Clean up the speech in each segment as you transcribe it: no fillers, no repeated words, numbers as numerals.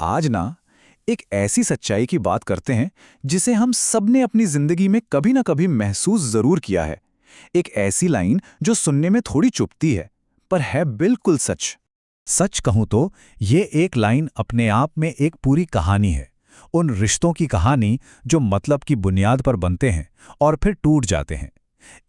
आज ना एक ऐसी सच्चाई की बात करते हैं जिसे हम सबने अपनी जिंदगी में कभी ना कभी महसूस जरूर किया है। एक ऐसी लाइन जो सुनने में थोड़ी चुभती है पर है बिल्कुल सच। सच कहूं तो ये एक लाइन अपने आप में एक पूरी कहानी है। उन रिश्तों की कहानी जो मतलब की बुनियाद पर बनते हैं और फिर टूट जाते हैं।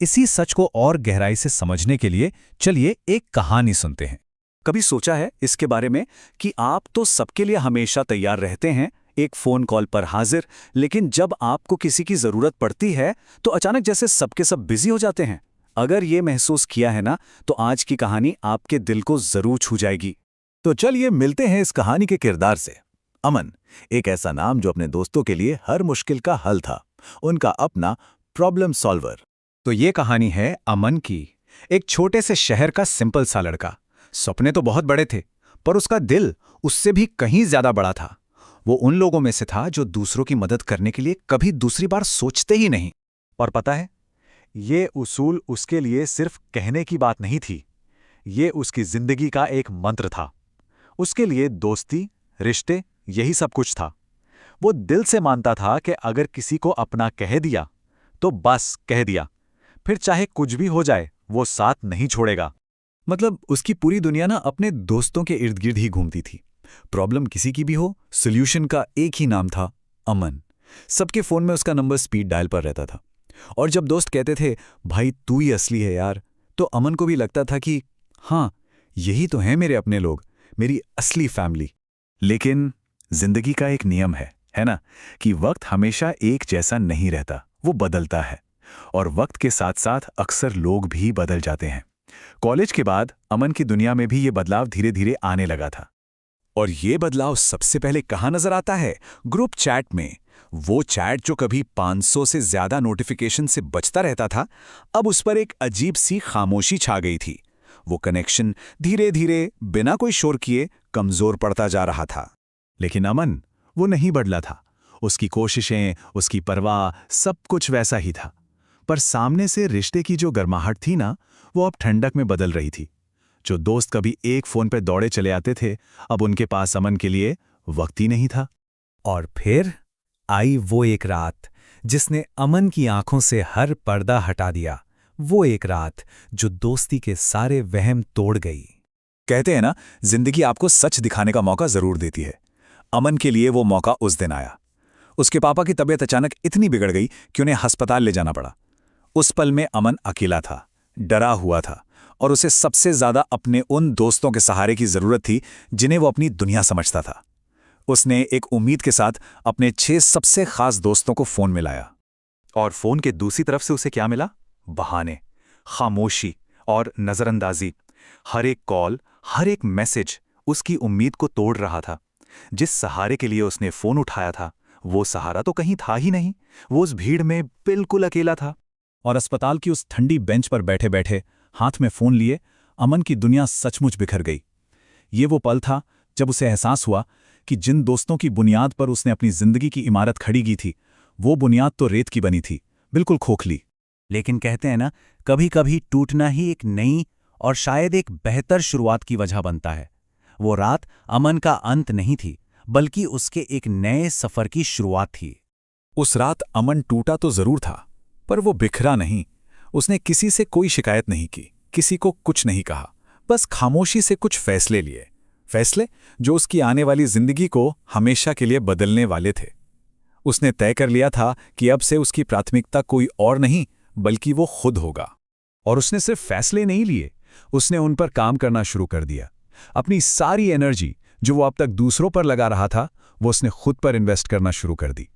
इसी सच को और गहराई से समझने के लिए चलिए एक कहानी सुनते हैं। कभी सोचा है इसके बारे में कि आप तो सबके लिए हमेशा तैयार रहते हैं, एक फोन कॉल पर हाजिर, लेकिन जब आपको किसी की जरूरत पड़ती है तो अचानक जैसे सबके सब बिजी हो जाते हैं। अगर ये महसूस किया है ना, तो आज की कहानी आपके दिल को जरूर छू जाएगी। तो चलिए मिलते हैं इस कहानी के किरदार से। अमन, एक ऐसा नाम जो अपने दोस्तों के लिए हर मुश्किल का हल था, उनका अपना प्रॉब्लम सॉल्वर। तो ये कहानी है अमन की, एक छोटे से शहर का सिंपल सा लड़का। सपने तो बहुत बड़े थे, पर उसका दिल उससे भी कहीं ज्यादा बड़ा था। वो उन लोगों में से था जो दूसरों की मदद करने के लिए कभी दूसरी बार सोचते ही नहीं। और पता है, ये उसूल उसके लिए सिर्फ कहने की बात नहीं थी, ये उसकी जिंदगी का एक मंत्र था। उसके लिए दोस्ती, रिश्ते, यही सब कुछ था। वो दिल से मानता था कि अगर किसी को अपना कह दिया तो बस कह दिया, फिर चाहे कुछ भी हो जाए वो साथ नहीं छोड़ेगा। मतलब उसकी पूरी दुनिया ना अपने दोस्तों के इर्द गिर्द ही घूमती थी। प्रॉब्लम किसी की भी हो, सॉल्यूशन का एक ही नाम था, अमन। सबके फोन में उसका नंबर स्पीड डायल पर रहता था। और जब दोस्त कहते थे भाई तू ही असली है यार, तो अमन को भी लगता था कि हाँ, यही तो है मेरे अपने लोग, मेरी असली फैमिली। लेकिन जिंदगी का एक नियम है ना, कि वक्त हमेशा एक जैसा नहीं रहता, वो बदलता है। और वक्त के साथ साथ अक्सर लोग भी बदल जाते हैं। कॉलेज के बाद अमन की दुनिया में भी ये बदलाव धीरे धीरे आने लगा था। और ये बदलाव सबसे पहले कहाँ नजर आता है? ग्रुप चैट में। वो चैट जो कभी 500 से ज्यादा नोटिफिकेशन से बचता रहता था, अब उस पर एक अजीब सी खामोशी छा गई थी। वो कनेक्शन धीरे धीरे बिना कोई शोर किए कमजोर पड़ता जा रहा था। लेकिन अमन, वो नहीं बदला था। उसकी कोशिशें, उसकी परवाह, सब कुछ वैसा ही था। पर सामने से रिश्ते की जो गर्माहट थी ना, वो अब ठंडक में बदल रही थी। जो दोस्त कभी एक फोन पे दौड़े चले आते थे, अब उनके पास अमन के लिए वक्त ही नहीं था। और फिर आई वो एक रात जिसने अमन की आंखों से हर पर्दा हटा दिया। वो एक रात जो दोस्ती के सारे वहम तोड़ गई। कहते हैं ना, जिंदगी आपको सच दिखाने का मौका जरूर देती है। अमन के लिए वो मौका उस दिन आया। उसके पापा की तबीयत अचानक इतनी बिगड़ गई कि उन्हें अस्पताल ले जाना पड़ा। उस पल में अमन अकेला था, डरा हुआ था, और उसे सबसे ज्यादा अपने उन दोस्तों के सहारे की जरूरत थी जिन्हें वो अपनी दुनिया समझता था। उसने एक उम्मीद के साथ अपने 6 सबसे खास दोस्तों को फोन मिलाया। और फोन के दूसरी तरफ से उसे क्या मिला? बहाने, खामोशी और नजरअंदाजी। हर एक कॉल, हर एक मैसेज उसकी उम्मीद को तोड़ रहा था। जिस सहारे के लिए उसने फोन उठाया था, वो सहारा तो कहीं था ही नहीं। वो उस भीड़ में बिल्कुल अकेला था। और अस्पताल की उस ठंडी बेंच पर बैठे बैठे, हाथ में फोन लिए, अमन की दुनिया सचमुच बिखर गई। ये वो पल था जब उसे एहसास हुआ कि जिन दोस्तों की बुनियाद पर उसने अपनी जिंदगी की इमारत खड़ी की थी, वो बुनियाद तो रेत की बनी थी, बिल्कुल खोखली। लेकिन कहते हैं ना, कभी कभी टूटना ही एक नई और शायद एक बेहतर शुरुआत की वजह बनता है। वो रात अमन का अंत नहीं थी, बल्कि उसके एक नए सफर की शुरुआत थी। उस रात अमन टूटा तो जरूर था, पर वो बिखरा नहीं। उसने किसी से कोई शिकायत नहीं की, किसी को कुछ नहीं कहा, बस खामोशी से कुछ फैसले लिए। फैसले जो उसकी आने वाली जिंदगी को हमेशा के लिए बदलने वाले थे। उसने तय कर लिया था कि अब से उसकी प्राथमिकता कोई और नहीं, बल्कि वो खुद होगा। और उसने सिर्फ फैसले नहीं लिए, उसने उन पर काम करना शुरू कर दिया। अपनी सारी एनर्जी जो वो अब तक दूसरों पर लगा रहा था, वो उसने खुद पर इन्वेस्ट करना शुरू कर दी।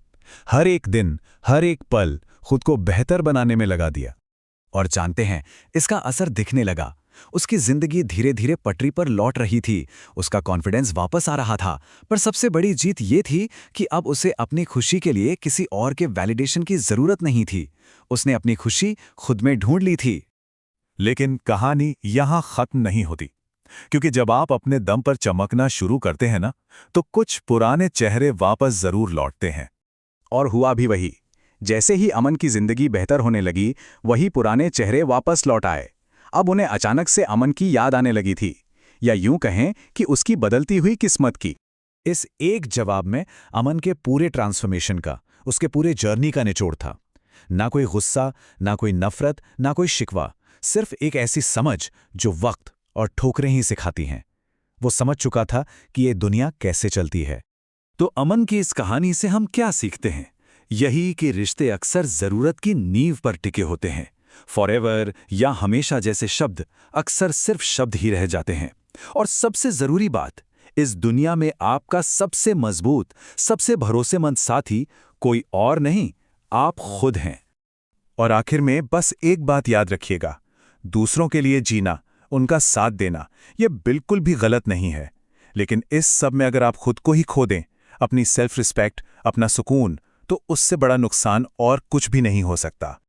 हर एक दिन, हर एक पल खुद को बेहतर बनाने में लगा दिया। और जानते हैं, इसका असर दिखने लगा। उसकी जिंदगी धीरे धीरे पटरी पर लौट रही थी, उसका कॉन्फिडेंस वापस आ रहा था। पर सबसे बड़ी जीत ये थी कि अब उसे अपनी खुशी के लिए किसी और के वैलिडेशन की जरूरत नहीं थी। उसने अपनी खुशी खुद में ढूंढ ली थी। लेकिन कहानी यहां खत्म नहीं होती, क्योंकि जब आप अपने दम पर चमकना शुरू करते हैं ना, तो कुछ पुराने चेहरे वापस जरूर लौटते हैं। और हुआ भी वही। जैसे ही अमन की जिंदगी बेहतर होने लगी, वही पुराने चेहरे वापस लौट आए। अब उन्हें अचानक से अमन की याद आने लगी थी, या यूं कहें कि उसकी बदलती हुई किस्मत की। इस एक जवाब में अमन के पूरे ट्रांसफॉर्मेशन का, उसके पूरे जर्नी का निचोड़ था। ना कोई गुस्सा, ना कोई नफरत, ना कोई शिकवा, सिर्फ एक ऐसी समझ जो वक्त और ठोकरें ही सिखाती हैं। वो समझ चुका था कि ये दुनिया कैसे चलती है। तो अमन की इस कहानी से हम क्या सीखते हैं? यही कि रिश्ते अक्सर जरूरत की नींव पर टिके होते हैं। फॉरएवर या हमेशा जैसे शब्द अक्सर सिर्फ शब्द ही रह जाते हैं। और सबसे जरूरी बात, इस दुनिया में आपका सबसे मजबूत, सबसे भरोसेमंद साथी कोई और नहीं, आप खुद हैं। और आखिर में बस एक बात याद रखिएगा, दूसरों के लिए जीना, उनका साथ देना, यह बिल्कुल भी गलत नहीं है। लेकिन इस सब में अगर आप खुद को ही खो दें, अपनी सेल्फ रिस्पेक्ट, अपना सुकून, तो उससे बड़ा नुकसान और कुछ भी नहीं हो सकता।